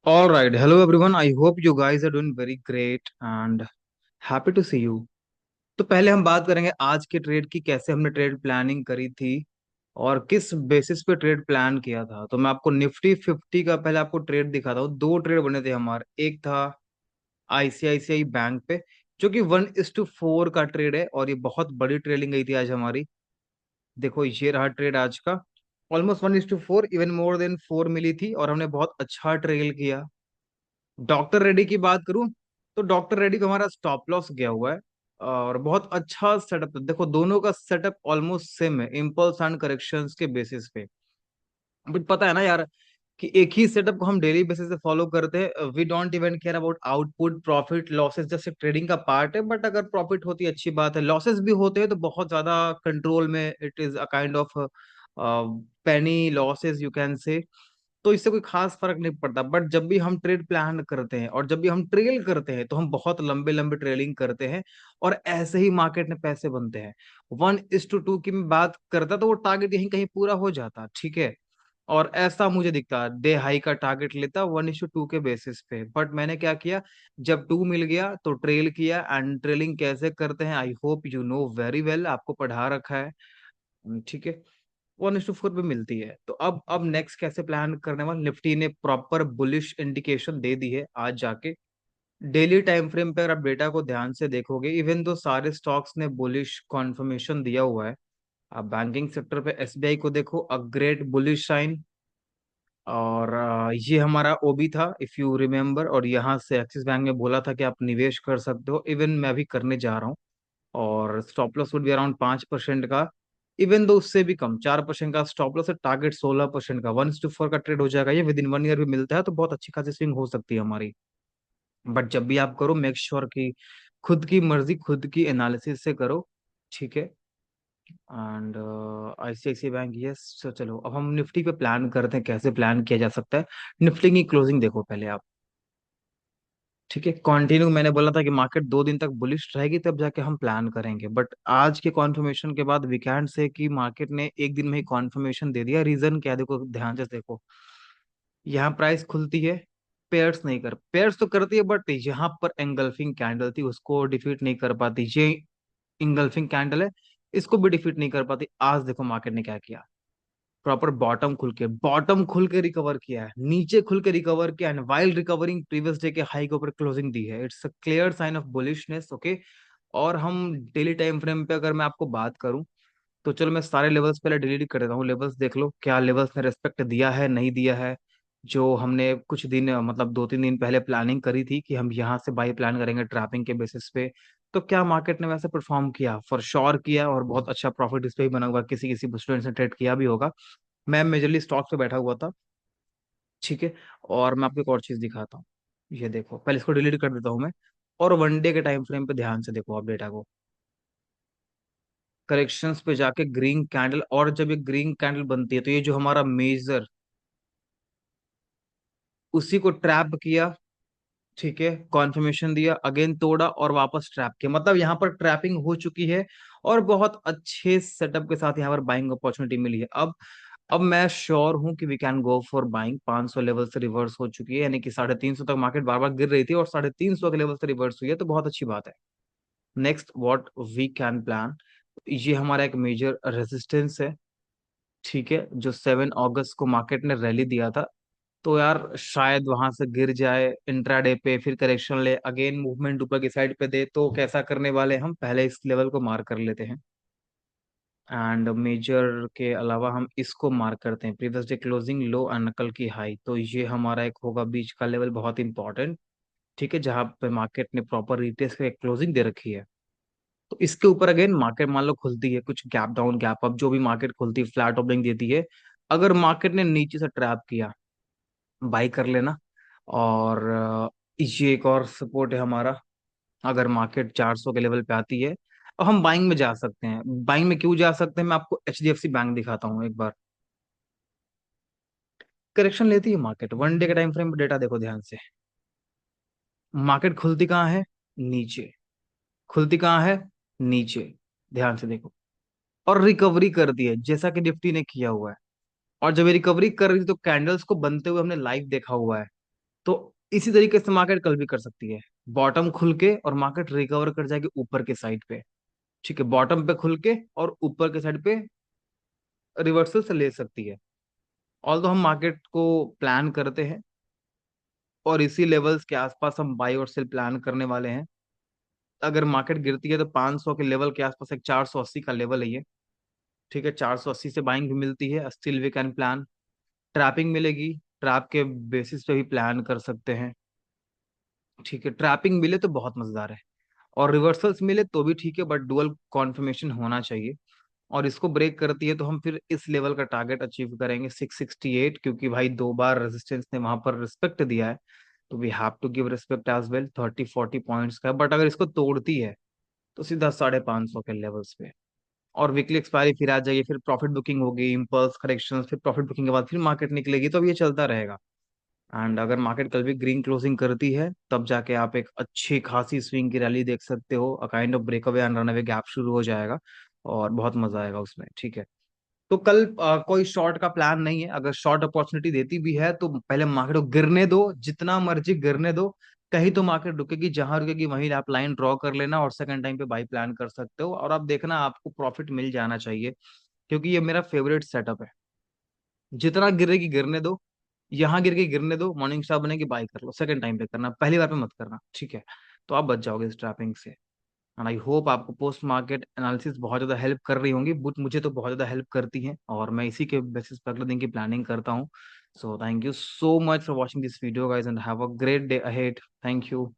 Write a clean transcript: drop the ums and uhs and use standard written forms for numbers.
All right. Hello, everyone. I hope you guys are doing very great and happy to see you. तो पहले हम बात करेंगे आज के ट्रेड की, कैसे हमने ट्रेड प्लानिंग करी थी और किस बेसिस पे ट्रेड प्लान किया था। तो मैं आपको निफ्टी 50 का पहले आपको ट्रेड दिखाता हूँ। दो ट्रेड बने थे हमारे। एक था आईसीआईसीआई बैंक पे, जो कि 1:4 का ट्रेड है और ये बहुत बड़ी ट्रेडिंग गई थी आज हमारी। देखो ये रहा ट्रेड आज का। ऑलमोस्ट 1:4, इवन मोर देन 4 मिली थी और हमने बहुत अच्छा ट्रेल किया। डॉक्टर रेड्डी की बात करूं तो डॉक्टर रेड्डी का हमारा स्टॉप लॉस गया हुआ है और बहुत अच्छा सेटअप है। देखो दोनों का सेटअप ऑलमोस्ट सेम है, इम्पल्स एंड करेक्शंस के बेसिस पे। बट पता है ना यार कि एक ही सेटअप को हम डेली बेसिस से फॉलो करते हैं। We don't even care about output, profit, losses. जैसे ट्रेडिंग का पार्ट है, बट अगर प्रॉफिट होती है अच्छी बात है, लॉसेस भी होते हैं तो बहुत ज्यादा कंट्रोल में। It is a kind of Penney losses you can say. तो इससे कोई खास फर्क नहीं पड़ता। बट जब भी हम ट्रेड प्लान करते हैं और जब भी हम ट्रेल करते हैं तो हम बहुत लंबे लंबे ट्रेलिंग करते हैं और ऐसे ही मार्केट में पैसे बनते हैं। 1:2 की मैं बात करता तो वो टारगेट यहीं कहीं पूरा हो जाता, ठीक है। और ऐसा मुझे दिखता, डे हाई का टारगेट लेता 1:2 के बेसिस पे। बट मैंने क्या किया, जब 2 मिल गया तो ट्रेल किया। एंड ट्रेलिंग कैसे करते हैं I hope you know very well, आपको पढ़ा रखा है, ठीक है। 1:4 पे मिलती है। तो अब नेक्स्ट कैसे प्लान करने वाले। निफ्टी ने प्रॉपर बुलिश इंडिकेशन दे दी है आज जाके। डेली टाइम फ्रेम पे अगर आप डेटा को ध्यान से देखोगे, इवन दो सारे स्टॉक्स ने बुलिश कॉन्फर्मेशन दिया हुआ है। आप बैंकिंग सेक्टर पे एसबीआई को देखो, अ ग्रेट बुलिश साइन। और ये हमारा ओबी था इफ यू रिमेम्बर, और यहाँ से एक्सिस बैंक में बोला था कि आप निवेश कर सकते हो। इवन मैं भी करने जा रहा हूँ। और stop loss would be around 5% का। इवन दो उससे भी कम 4% का स्टॉप लॉस है, टारगेट 16% का। 1:4 का ट्रेड हो जाएगा, ये विद इन 1 ईयर भी मिलता है तो बहुत अच्छी खासी स्विंग हो सकती है हमारी। बट जब भी आप करो मेक श्योर कि खुद की मर्जी खुद की एनालिसिस से करो, ठीक है। And ICICI bank, yes. चलो अब हम निफ्टी पे प्लान करते हैं, कैसे प्लान किया जा सकता है। निफ्टी की क्लोजिंग देखो पहले आप, ठीक है। कंटिन्यू मैंने बोला था कि मार्केट 2 दिन तक बुलिश रहेगी तब जाके हम प्लान करेंगे। बट आज के कॉन्फर्मेशन के बाद वी कैन से कि मार्केट ने एक दिन में ही कॉन्फर्मेशन दे दिया। रीजन क्या है, देखो ध्यान से देखो। यहाँ प्राइस खुलती है, पेयर्स नहीं कर, पेयर्स तो करती है बट यहाँ पर एंगल्फिंग कैंडल थी, उसको डिफीट नहीं कर पाती। ये इंगल्फिंग कैंडल है, इसको भी डिफीट नहीं कर पाती। आज देखो मार्केट ने क्या किया, प्रॉपर बॉटम खुल के रिकवर किया है, नीचे खुल के रिकवर किया and while recovering previous day के हाई के ऊपर क्लोजिंग दी है। It's a clear sign of bullishness, okay. और हम डेली टाइम फ्रेम पे अगर मैं आपको बात करूं तो चलो मैं सारे लेवल्स पहले डिलीट कर देता हूँ। लेवल्स देख लो, क्या लेवल्स ने रेस्पेक्ट दिया है नहीं दिया है। जो हमने कुछ दिन मतलब 2-3 दिन पहले प्लानिंग करी थी कि हम यहाँ से बाई प्लान करेंगे ट्रैपिंग के बेसिस पे, तो क्या मार्केट ने वैसे परफॉर्म किया? फॉर श्योर किया, और बहुत अच्छा प्रॉफिट इस पे ही बना हुआ। किसी किसी स्टूडेंट्स ने ट्रेड किया भी होगा। मैं मेजरली स्टॉक पे बैठा हुआ था, ठीक है। और मैं आपको एक और चीज दिखाता हूँ। ये देखो, पहले इसको डिलीट कर देता हूँ मैं। और 1 डे के टाइम फ्रेम पे ध्यान से देखो आप डेटा को। करेक्शंस पे जाके ग्रीन कैंडल, और जब ये ग्रीन कैंडल बनती है तो ये जो हमारा मेजर, उसी को ट्रैप किया, ठीक है। कॉन्फर्मेशन दिया, अगेन तोड़ा और वापस ट्रैप किया। मतलब यहाँ पर ट्रैपिंग हो चुकी है और बहुत अच्छे सेटअप के साथ यहाँ पर बाइंग अपॉर्चुनिटी मिली है। अब मैं श्योर हूं कि we can go for buying. 500 level से रिवर्स हो चुकी है, यानी कि 350 तक मार्केट बार बार गिर रही थी और 350 के लेवल से रिवर्स हुई है, तो बहुत अच्छी बात है। Next what we can plan, ये हमारा एक मेजर रेजिस्टेंस है, ठीक है। जो 7 अगस्त को मार्केट ने रैली दिया था, तो यार शायद वहां से गिर जाए इंट्राडे पे, फिर करेक्शन ले, अगेन मूवमेंट ऊपर की साइड पे दे। तो कैसा करने वाले, हम पहले इस लेवल को मार्क कर लेते हैं। एंड मेजर के अलावा हम इसको मार्क करते हैं, previous day closing low and कल की हाई। तो ये हमारा एक होगा बीच का लेवल, बहुत इंपॉर्टेंट, ठीक है, जहां पे मार्केट ने प्रॉपर रिटेस्ट के क्लोजिंग दे रखी है। तो इसके ऊपर अगेन मार्केट मान लो खुलती है, कुछ गैप डाउन गैप अप, जो भी मार्केट खुलती है फ्लैट ओपनिंग देती है। अगर मार्केट ने नीचे से ट्रैप किया, बाई कर लेना। और ये एक और सपोर्ट है हमारा, अगर मार्केट 400 के लेवल पे आती है और हम बाइंग में जा सकते हैं। बाइंग में क्यों जा सकते हैं, मैं आपको एचडीएफसी बैंक दिखाता हूँ एक बार। करेक्शन लेती है मार्केट 1 डे के टाइम फ्रेम पे, डेटा देखो ध्यान से। मार्केट खुलती कहाँ है, नीचे। खुलती कहाँ है, नीचे। ध्यान से देखो। और रिकवरी करती है जैसा कि निफ्टी ने किया हुआ है। और जब ये रिकवरी कर रही थी तो कैंडल्स को बनते हुए हमने लाइव देखा हुआ है। तो इसी तरीके से मार्केट कल भी कर सकती है, बॉटम खुल के और मार्केट रिकवर कर जाएगी ऊपर के साइड पे। ठीक है, बॉटम पे खुल के और ऊपर के साइड पे रिवर्सल से ले सकती है। ऑल तो हम मार्केट को प्लान करते हैं और इसी लेवल्स के आसपास हम बाई और सेल प्लान करने वाले हैं। अगर मार्केट गिरती है तो 500 के लेवल के आसपास एक 480 का लेवल है ये। ठीक है, 480 से बाइंग भी मिलती है, still we can plan. Trapping मिलेगी, ट्रैप के बेसिस पे भी प्लान कर सकते हैं। ठीक है, ट्रैपिंग मिले तो बहुत मजेदार है, और रिवर्सल्स मिले तो भी ठीक है, बट डुअल कॉन्फर्मेशन होना चाहिए। और इसको ब्रेक करती है तो हम फिर इस लेवल का टारगेट अचीव करेंगे 668, क्योंकि भाई 2 बार रेजिस्टेंस ने वहां पर रिस्पेक्ट दिया है, तो we have to give respect as well. 30-40 points का, बट अगर इसको तोड़ती है तो सीधा 550 के लेवल्स पे, और वीकली एक्सपायरी फिर आ जाएगी, फिर प्रॉफिट बुकिंग होगी, इम्पल्स करेक्शन, फिर प्रॉफिट बुकिंग के बाद फिर मार्केट निकलेगी, तो अब ये चलता रहेगा। एंड अगर मार्केट कल भी ग्रीन क्लोजिंग करती है तब जाके आप एक अच्छी खासी स्विंग की रैली देख सकते हो, a kind of breakaway and run away gap शुरू हो जाएगा, और बहुत मजा आएगा उसमें। ठीक है, तो कल कोई शॉर्ट का प्लान नहीं है। अगर शॉर्ट अपॉर्चुनिटी देती भी है तो पहले मार्केट को गिरने दो, जितना मर्जी गिरने दो, कहीं तो मार्केट रुकेगी, जहां रुकेगी वहीं आप लाइन ड्रॉ कर लेना और सेकंड टाइम पे बाई प्लान कर सकते हो, और आप देखना आपको प्रॉफिट मिल जाना चाहिए, क्योंकि ये मेरा फेवरेट सेटअप है। जितना गिरेगी गिरने दो, यहाँ गिर के गिरने दो, मॉर्निंग स्टार बनेगी बाई कर लो, सेकंड टाइम पे करना, पहली बार पे मत करना। ठीक है, तो आप बच जाओगे इस ट्रैपिंग से। एंड आई होप आपको पोस्ट मार्केट एनालिसिस बहुत ज़्यादा हेल्प कर रही होंगी, बट मुझे तो बहुत ज़्यादा हेल्प करती हैं, और मैं इसी के बेसिस पर अगले दिन की प्लानिंग करता हूँ। So thank you so much for watching this video guys, and have a great day ahead. Thank you.